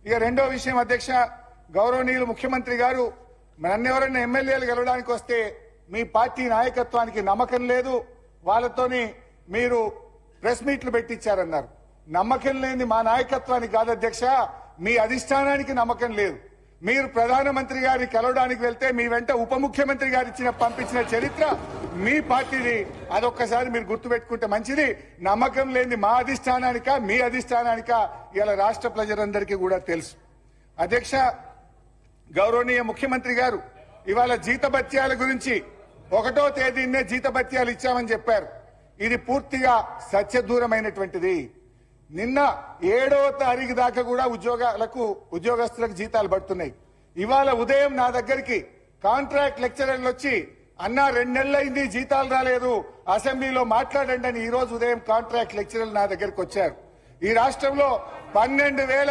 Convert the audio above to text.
ఇక రెండో విషయం అధ్యక్ష, గౌరవనీయులు ముఖ్యమంత్రి గారు నన్నెవరైనా ఎమ్మెల్యేలు గెలవడానికి వస్తే మీ పార్టీ నాయకత్వానికి నమ్మకం లేదు, వాళ్ళతోని మీరు ప్రెస్ మీట్లు పెట్టించారన్నారు. నమ్మకం లేని మా నాయకత్వానికి కాదు అధ్యక్ష, మీ అధిష్టానానికి నమ్మకం లేదు. మీరు ప్రధానమంత్రి గారిని కలవడానికి వెళ్తే మీ వెంట ఉప ముఖ్యమంత్రి గారు పంపించిన చరిత్ర మీ పార్టీది. అదొక్కసారి మీరు గుర్తుపెట్టుకుంటే మంచిది. నమ్మకం లేని మా అధిష్టానానిక మీ అధిష్టానానిక ఇలా రాష్ట్ర ప్రజలందరికీ కూడా తెలుసు. అధ్యక్ష, గౌరవనీయ ముఖ్యమంత్రి గారు ఇవాళ జీతభత్యాల గురించి 1వ తేదీనే జీతభత్యాలు ఇచ్చామని చెప్పారు. ఇది పూర్తిగా సత్యదూరమైనటువంటిది. నిన్న 7వ తారీఖు దాకా కూడా ఉద్యోగస్తులకు జీతాలు పడుతున్నాయి. ఇవాళ ఉదయం నా దగ్గరికి కాంట్రాక్ట్ లెక్చరర్లు వచ్చి అన్నా 2 నెలలైంది జీతాలు రాలేదు, అసెంబ్లీలో మాట్లాడండి అని ఈ రోజు ఉదయం కాంట్రాక్ట్ లెక్చరర్లు నా దగ్గరికి వచ్చారు. ఈ రాష్ట్రంలో 12,000